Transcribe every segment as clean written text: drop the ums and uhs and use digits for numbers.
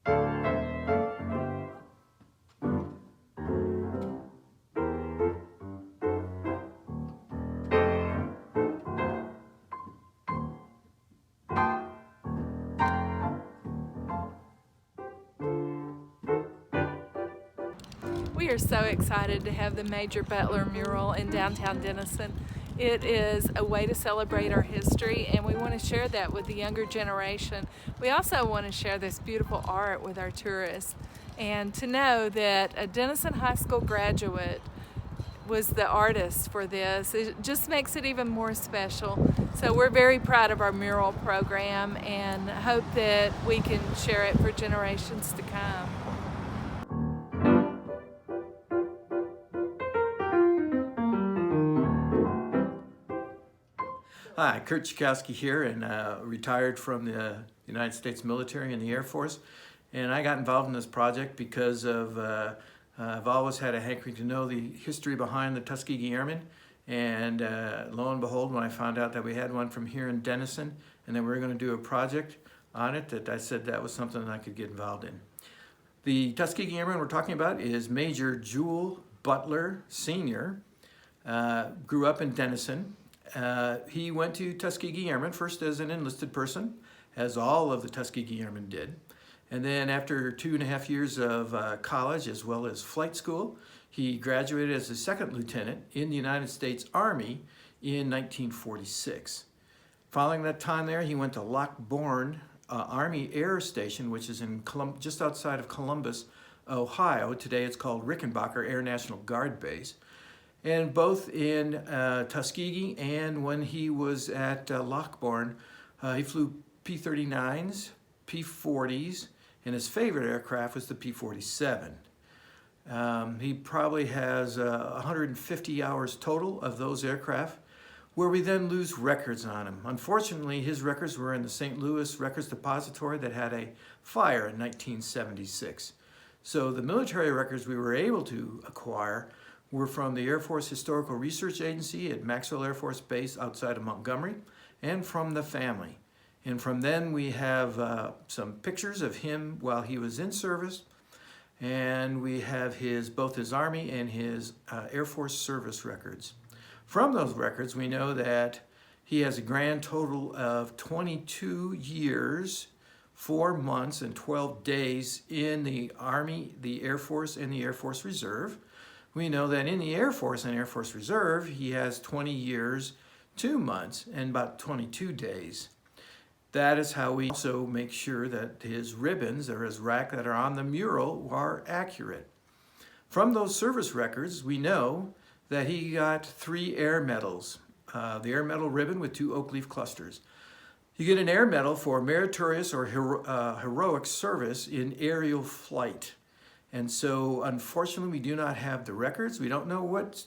We are so excited to have the Major Butler mural in downtown Denison. It is a way to celebrate our history, and we want to share that with the younger generation. We also want to share this beautiful art with our tourists, and to know that a Denison High School graduate was the artist for this, it just makes it even more special. So we're very proud of our mural program and hope that we can share it for generations to come. Hi, Kurt Cichowski here, and retired from the United States military and the Air Force. And I got involved in this project because of I've always had a hankering to know the history behind the Tuskegee Airmen. And lo and behold, when I found out that we had one from here in Denison and that we were going to do a project on it, that I said that was something that I could get involved in. The Tuskegee Airman we're talking about is Major Jewel Butler, Sr. Grew up in Denison. He went to Tuskegee Airmen first as an enlisted person, as all of the Tuskegee Airmen did. And then after 2.5 years of college as well as flight school, he graduated as a second lieutenant in the United States Army in 1946. Following that time there, he went to Lockbourne Army Air Station, which is in just outside of Columbus, Ohio. Today it's called Rickenbacker Air National Guard Base. And both in Tuskegee and when he was at Lockbourne, he flew P-39s, P-40s, and his favorite aircraft was the P-47. He probably has 150 hours total of those aircraft, where we then lose records on him. Unfortunately, his records were in the St. Louis Records Depository that had a fire in 1976. So the military records we were able to acquire were from the Air Force Historical Research Agency at Maxwell Air Force Base outside of Montgomery, and from the family. And from then we have some pictures of him while he was in service, and we have both his Army and his Air Force service records. From those records, we know that he has a grand total of 22 years, 4 months, and 12 days in the Army, the Air Force, and the Air Force Reserve. We know that in the Air Force and Air Force Reserve, he has 20 years, 2 months, and about 22 days. That is how we also make sure that his ribbons or his rack that are on the mural are accurate. From those service records, we know that he got 3 air medals. The Air Medal ribbon with 2 oak leaf clusters. You get an Air Medal for meritorious or heroic service in aerial flight. And so, unfortunately, we do not have the records. We don't know what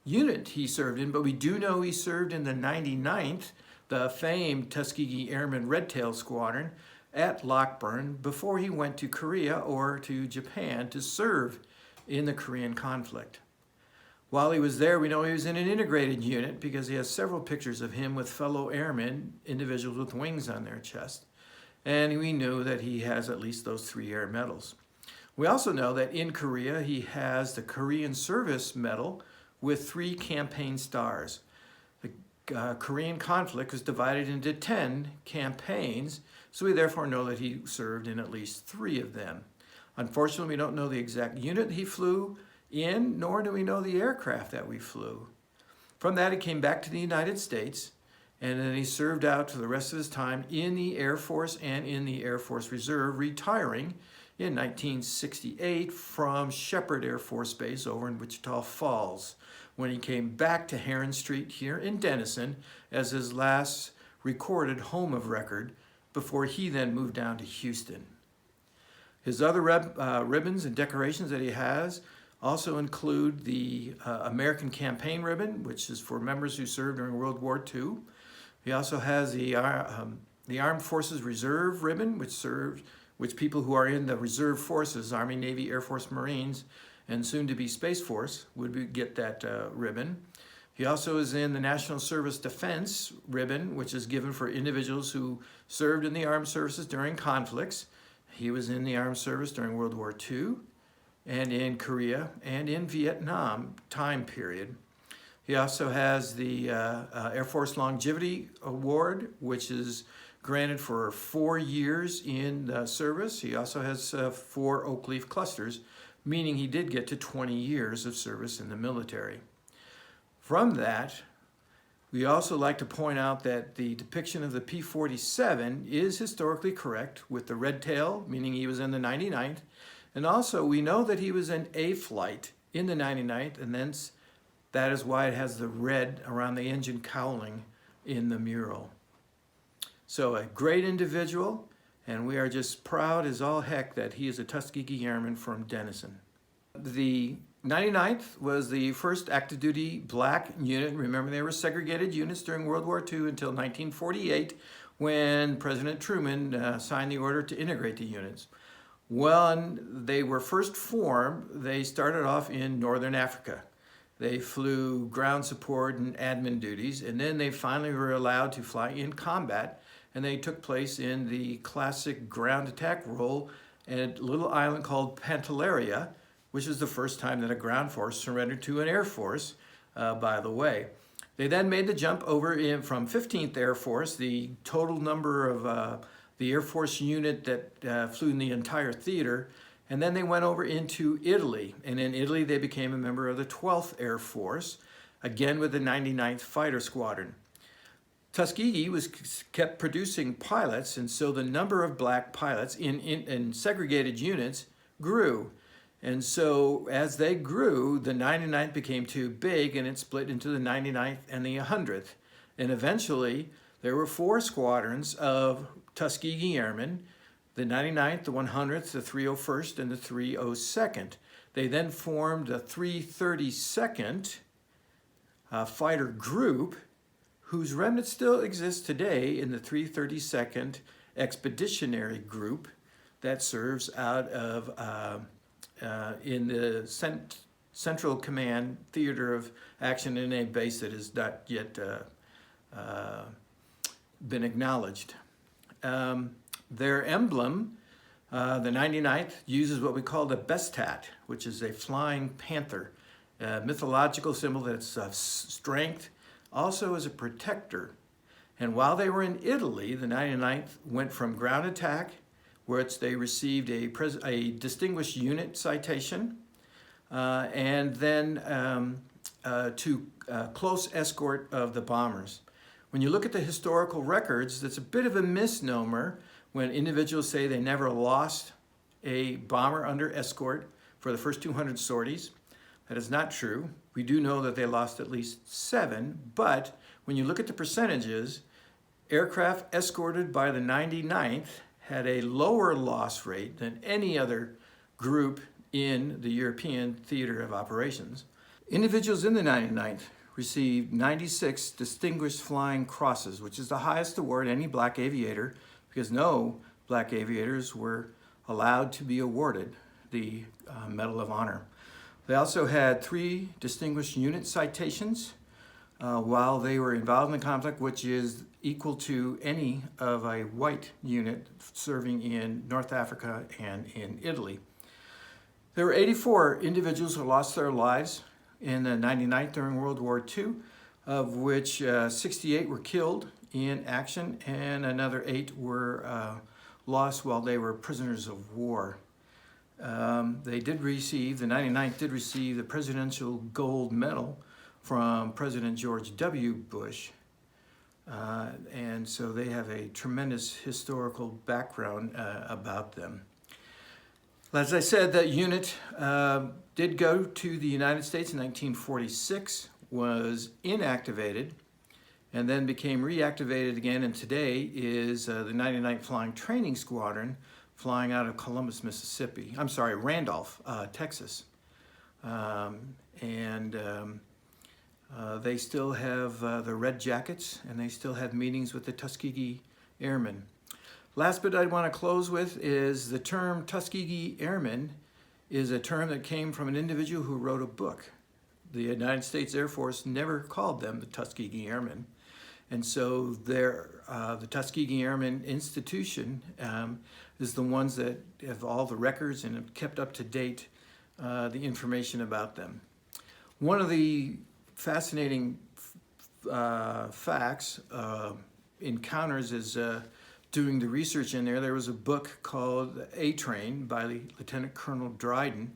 unit he served in, but we do know he served in the 99th, the famed Tuskegee Airman Redtail Squadron at Lockbourne before he went to Korea or to Japan to serve in the Korean conflict. While he was there, we know he was in an integrated unit because he has several pictures of him with fellow airmen, individuals with wings on their chest. And we know that he has at least those 3 air medals. We also know that in Korea, he has the Korean Service Medal with 3 campaign stars. The Korean conflict was divided into 10 campaigns, so we therefore know that he served in at least 3 of them. Unfortunately, we don't know the exact unit he flew in, nor do we know the aircraft that we flew. From that, he came back to the United States, and then he served out for the rest of his time in the Air Force and in the Air Force Reserve, retiring in 1968 from Shepherd Air Force Base over in Wichita Falls, when he came back to Heron Street here in Denison as his last recorded home of record before he then moved down to Houston. His other ribbons and decorations that he has also include the American Campaign Ribbon, which is for members who served during World War II. He also has the Armed Forces Reserve Ribbon, which people who are in the reserve forces, Army, Navy, Air Force, Marines, and soon to be Space Force would get that ribbon. He also is in the National Service Defense Ribbon, which is given for individuals who served in the armed services during conflicts. He was in the armed service during World War II and in Korea and in Vietnam time period. He also has the Air Force Longevity Award, which is granted for 4 years in service. He also has 4 oak leaf clusters, meaning he did get to 20 years of service in the military. From that, we also like to point out that the depiction of the P-47 is historically correct with the red tail, meaning he was in the 99th. And also we know that he was in a flight in the 99th, and then that is why it has the red around the engine cowling in the mural. So a great individual, and we are just proud as all heck that he is a Tuskegee Airman from Denison. The 99th was the first active duty black unit. Remember, they were segregated units during World War II until 1948 when President Truman signed the order to integrate the units. When they were first formed, they started off in Northern Africa. They flew ground support and admin duties, and then they finally were allowed to fly in combat, and they took place in the classic ground attack role at a little island called Pantelleria, which is the first time that a ground force surrendered to an air force, by the way. They then made the jump over from 15th Air Force, the total number of the Air Force unit that flew in the entire theater, and then they went over into Italy. And in Italy, they became a member of the 12th Air Force, again with the 99th Fighter Squadron. Tuskegee kept producing pilots, and so the number of black pilots in segregated units grew. And so as they grew, the 99th became too big, and it split into the 99th and the 100th. And eventually, there were 4 squadrons of Tuskegee Airmen, the 99th, the 100th, the 301st, and the 302nd. They then formed the 332nd Fighter Group, whose remnant still exists today in the 332nd Expeditionary Group that serves out of in the Central Command Theater of Action in a base that has not yet been acknowledged. Their emblem, the 99th, uses what we call the bestat, which is a flying panther, a mythological symbol that's of strength, also as a protector. And while they were in Italy, the 99th went from ground attack, which they received a distinguished unit citation, and then to close escort of the bombers. When you look at the historical records, that's a bit of a misnomer when individuals say they never lost a bomber under escort for the first 200 sorties. That is not true. We do know that they lost at least 7, but when you look at the percentages, aircraft escorted by the 99th had a lower loss rate than any other group in the European theater of operations. Individuals in the 99th received 96 Distinguished Flying Crosses, which is the highest award any black aviator, because no black aviators were allowed to be awarded the Medal of Honor. They also had 3 Distinguished Unit Citations while they were involved in the conflict, which is equal to any of a white unit serving in North Africa and in Italy. There were 84 individuals who lost their lives in the 99th during World War II, of which 68 were killed in action and another 8 were lost while they were prisoners of war. They did receive, the 99th did receive the Presidential Gold Medal from President George W. Bush. And so they have a tremendous historical background about them. As I said, that unit did go to the United States in 1946, was inactivated, and then became reactivated again, and today is the 99th Flying Training Squadron flying out of Columbus, Mississippi. I'm sorry, Randolph, Texas. They still have the red jackets, and they still have meetings with the Tuskegee Airmen. Last bit I'd want to close with is the term Tuskegee Airmen is a term that came from an individual who wrote a book. The United States Air Force never called them the Tuskegee Airmen. And so the Tuskegee Airmen institution is the ones that have all the records and have kept up to date the information about them. One of the fascinating facts, encounters, is doing the research in there. There was a book called A Train by Lieutenant Colonel Dryden,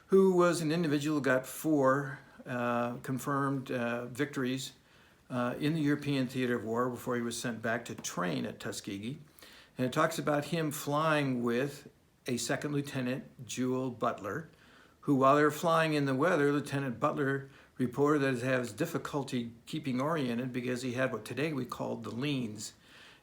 who was an individual who got 4 confirmed victories in the European theater of war before he was sent back to train at Tuskegee. And it talks about him flying with a second Lieutenant Jewel Butler, who, while they were flying in the weather, Lieutenant Butler reported that he has difficulty keeping oriented because he had what today we call the leans.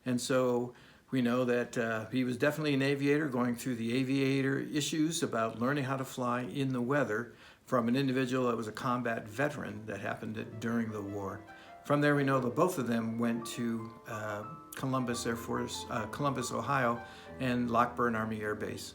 And so we know that he was definitely an aviator, going through the aviator issues about learning how to fly in the weather from an individual that was a combat veteran that happened during the war. From there, we know that both of them went to Columbus Air Force, Columbus, Ohio, and Lockburn Army Air Base.